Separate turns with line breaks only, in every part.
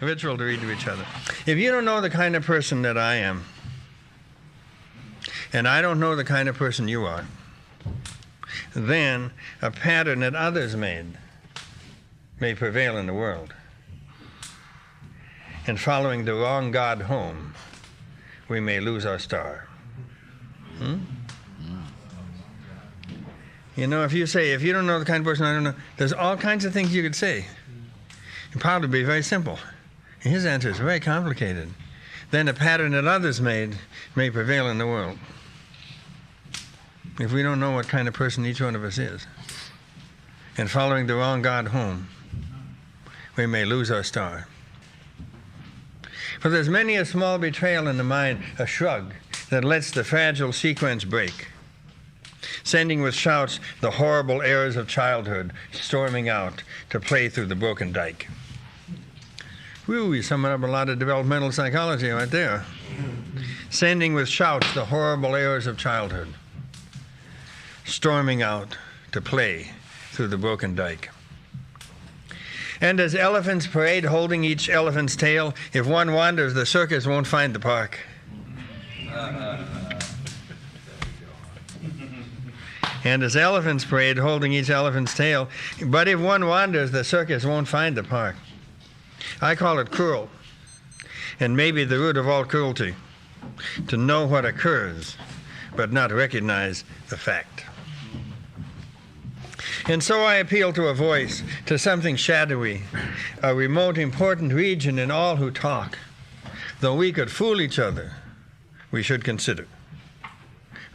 ritual to read to each other. If you don't know the kind of person that I am, and I don't know the kind of person you are, then a pattern that others made may prevail in the world. And following the wrong God home, we may lose our star. You know, if you don't know the kind of person I don't know, there's all kinds of things you could say. It'd probably be very simple. And his answer is very complicated. Then a pattern that others made may prevail in the world. If we don't know what kind of person each one of us is, and following the wrong God home, we may lose our star. For there's many a small betrayal in the mind, a shrug, that lets the fragile sequence break, sending with shouts the horrible errors of childhood storming out to play through the broken dike. Whew, you sum up a lot of developmental psychology right there. Sending with shouts the horrible errors of childhood, storming out to play through the broken dike. And as elephants parade holding each elephant's tail, if one wanders, the circus won't find the park. And as elephants parade holding each elephant's tail, but if one wanders, the circus won't find the park. I call it cruel, and maybe the root of all cruelty, to know what occurs, but not recognize the fact. And so I appeal to a voice, to something shadowy, a remote, important region in all who talk. Though we could fool each other, we should consider,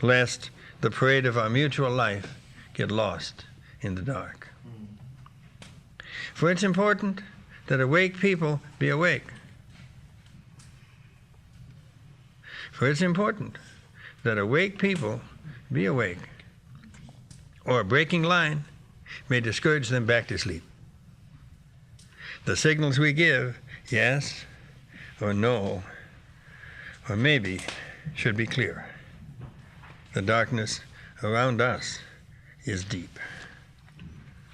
lest the parade of our mutual life get lost in the dark. For it's important that awake people be awake. For it's important that awake people be awake, or a breaking line may discourage them back to sleep. The signals we give, yes or no, or maybe, should be clear. The darkness around us is deep.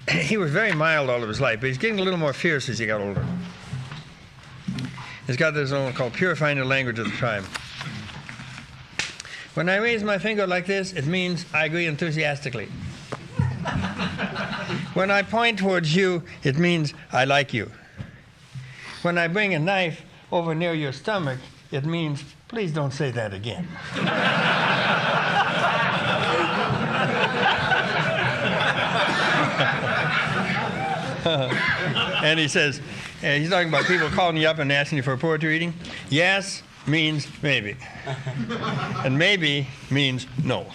He was very mild all of his life, but he's getting a little more fierce as he got older. He's got this own called purifying the language of the tribe. When I raise my finger like this, it means I agree enthusiastically. When I point towards you, it means I like you. When I bring a knife over near your stomach, it means please don't say that again. And he says, he's talking about people calling you up and asking you for a poetry reading. Yes means maybe. And maybe means no.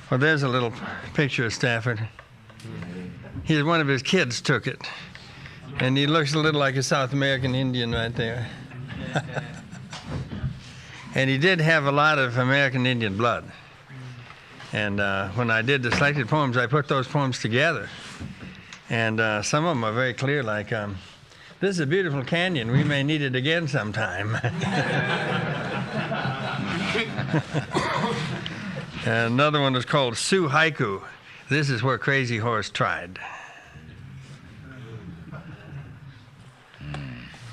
Well, there's a little picture of Stafford. One of his kids took it. And he looks a little like a South American Indian right there. And he did have a lot of American Indian blood. And when I did the selected poems, I put those poems together. And some of them are very clear, like, this is a beautiful canyon. We may need it again sometime. And another one was called Sioux Haiku. This is where Crazy Horse tried.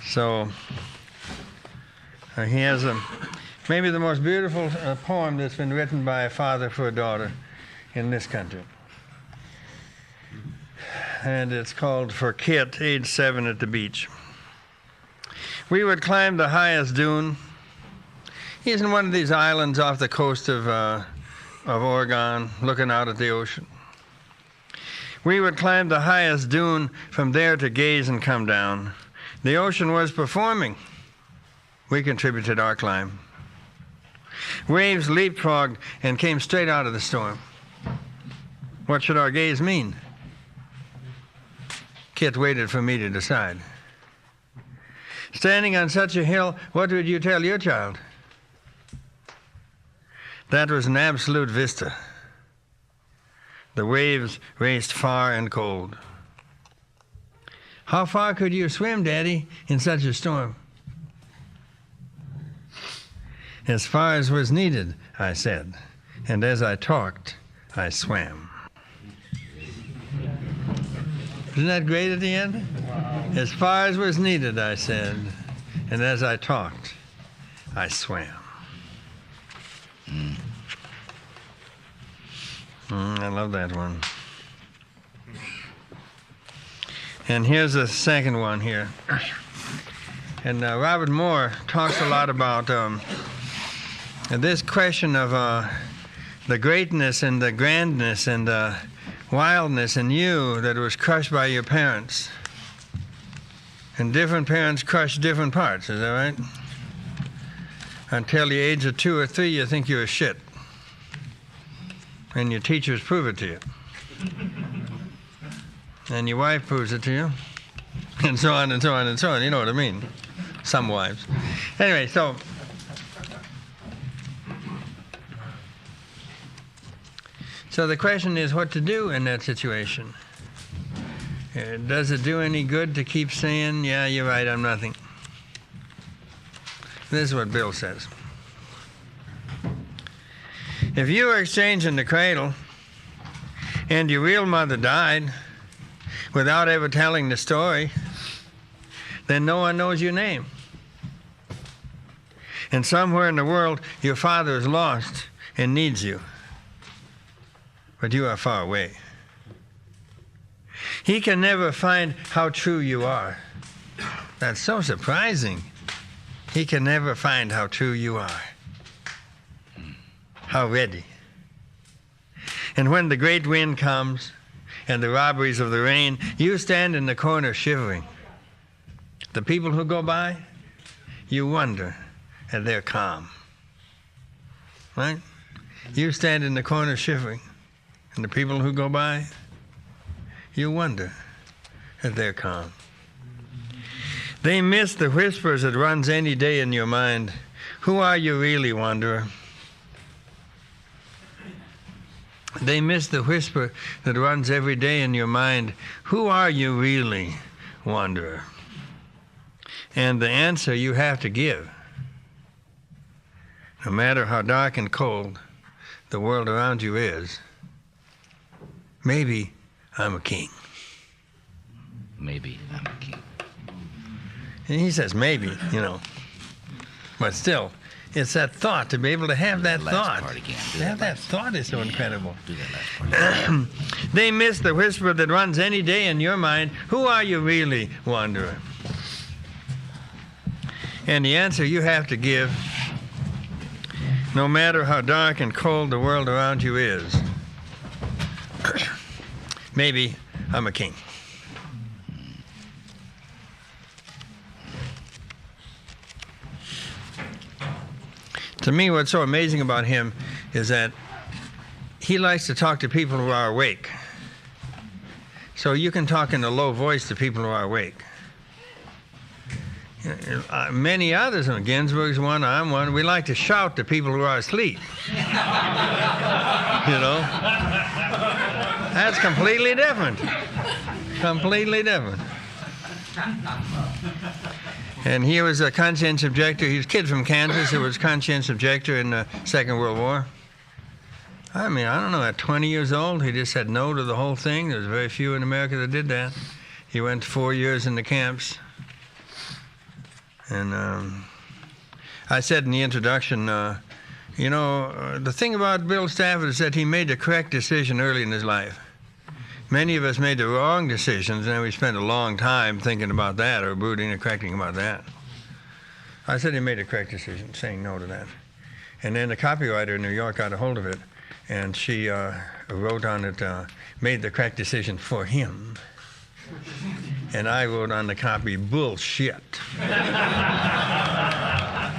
So he has maybe the most beautiful poem that's been written by a father for a daughter in this country. And it's called For Kit, age 7 at the beach. We would climb the highest dune. He's in one of these islands off the coast of Oregon, looking out at the ocean. We would climb the highest dune, from there to gaze and come down. The ocean was performing. We contributed our climb. Waves leapfrogged and came straight out of the storm. What should our gaze mean? Kit waited for me to decide. Standing on such a hill, what would you tell your child? That was an absolute vista. The waves raced far and cold. How far could you swim, Daddy, in such a storm? As far as was needed, I said, and as I talked, I swam. Isn't that great at the end? As far as was needed, I said, and as I talked, I swam. I love that one. And here's the second one here. And Robert Moore talks a lot about this question of the greatness and the grandness and the wildness in you that was crushed by your parents. And different parents crush different parts, is that right? Until the age of 2 or 3, you think you're a shit. And your teachers prove it to you. And your wife proves it to you. And so on and so on and so on. You know what I mean. Some wives. Anyway, so the question is what to do in that situation. Does it do any good to keep saying, yeah, you're right, I'm nothing? This is what Bill says. If you were exchanging the cradle and your real mother died without ever telling the story, then no one knows your name. And somewhere in the world, your father is lost and needs you. But you are far away. He can never find how true you are. That's so surprising. He can never find how true you are. How ready. And when the great wind comes and the robberies of the rain, you stand in the corner shivering. The people who go by, you wonder at their calm. Right? You stand in the corner shivering, and the people who go by, you wonder at their calm. They miss the whispers that runs any day in your mind. Who are you really, wanderer? They miss the whisper that runs every day in your mind. Who are you really, wanderer? And the answer you have to give, no matter how dark and cold the world around you is, maybe I'm a king.
Maybe I'm a king.
And he says maybe, you know. But still, it's that thought, to be able to have that thought.
Part again.
To have that thought is so incredible.
Do that last part.
They miss the whisper that runs any day in your mind. Who are you really, wanderer? And the answer you have to give, no matter how dark and cold the world around you is, maybe I'm a king. To me, what's so amazing about him is that he likes to talk to people who are awake. So you can talk in a low voice to people who are awake. Many others, and Ginsburg's one, I'm one, we like to shout to people who are asleep. You know? That's completely different. Completely different. And he was a conscientious objector. He was a kid from Kansas who was a conscientious objector in the Second World War. I mean, I don't know, at 20 years old, he just said no to the whole thing. There was very few in America that did that. He went 4 years in the camps. And I said in the introduction, you know, the thing about Bill Stafford is that he made the correct decision early in his life. Many of us made the wrong decisions, and then we spent a long time thinking about that or brooding and correcting about that. I said he made a correct decision, saying no to that. And then the copywriter in New York got a hold of it, and she wrote on it, made the correct decision for him. And I wrote on the copy, bullshit.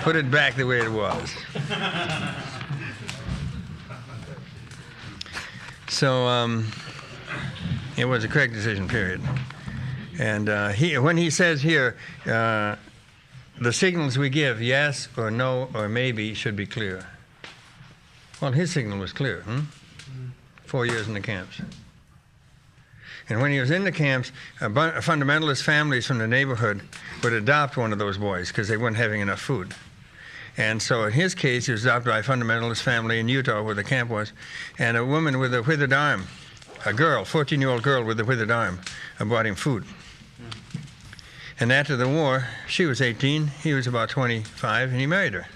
Put it back the way it was. So it was a correct decision, period. And when he says here, the signals we give, yes or no or maybe, should be clear. Well, his signal was clear. 4 years in the camps. And when he was in the camps, fundamentalist families from the neighborhood would adopt one of those boys because they weren't having enough food. And so in his case, he was adopted by a fundamentalist family in Utah where the camp was, and a woman with a withered arm, a girl, 14-year-old girl with a withered arm, brought him food. And after the war, she was 18, he was about 25, and he married her.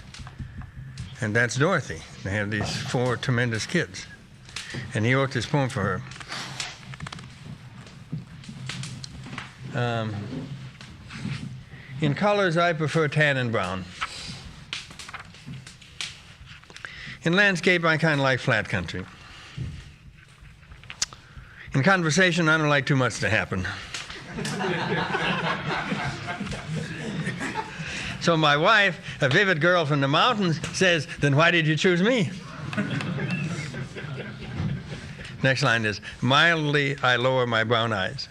And that's Dorothy. They have these 4 tremendous kids. And he wrote this poem for her. In colors, I prefer tan and brown. In landscape, I kind of like flat country. In conversation, I don't like too much to happen. So my wife, a vivid girl from the mountains, says, then why did you choose me? Next line is, mildly I lower my brown eyes.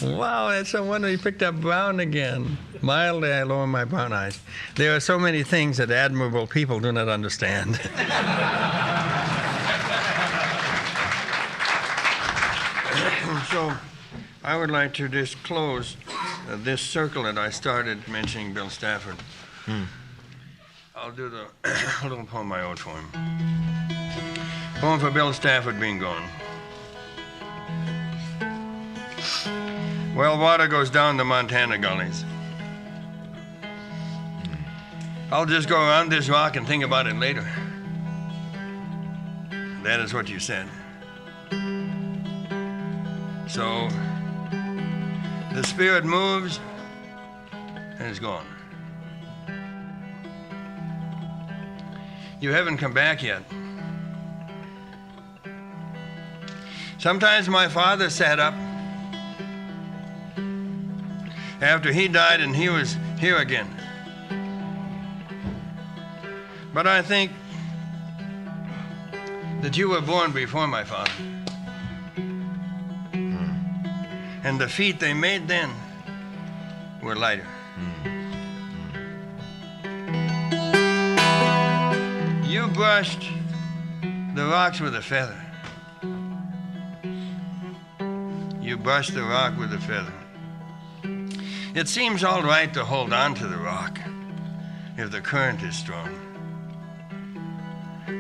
Wow, that's so wonderful. He picked up brown again. Mildly I lower my brown eyes. There are so many things that admirable people do not understand. So I would like to just close this circle that I started mentioning Bill Stafford. I'll do the little poem I wrote for him. Poem for Bill Stafford being gone. Well, water goes down the Montana gullies. I'll just go around this rock and think about it later. That is what you said. So the spirit moves and is gone. You haven't come back yet. Sometimes my father sat up after he died and he was here again. But I think that you were born before my father. And the feet they made then were lighter. You brushed the rocks with a feather. You brushed the rock with a feather. It seems all right to hold on to the rock if the current is strong.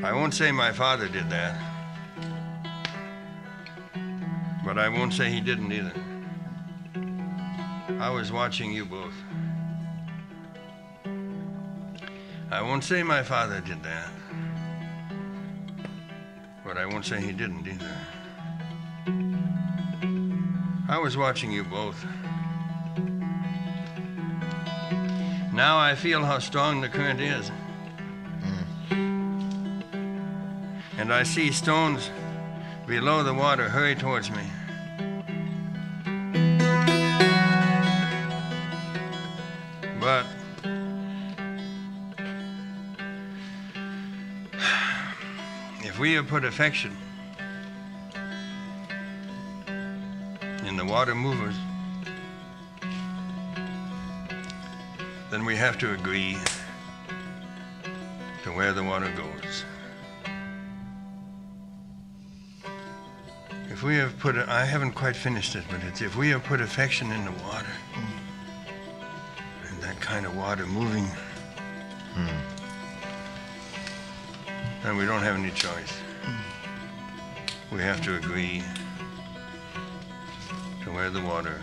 I won't say my father did that, but I won't say he didn't either. I was watching you both. I won't say my father did that, but I won't say he didn't either. I was watching you both. Now I feel how strong the current is. And I see stones below the water hurry towards me. But if we have put affection in the water movers, then we have to agree to where the water goes. If we have put, I haven't quite finished it, but it's if we have put affection in the water, and that kind of water moving, then we don't have any choice. We have to agree to where the water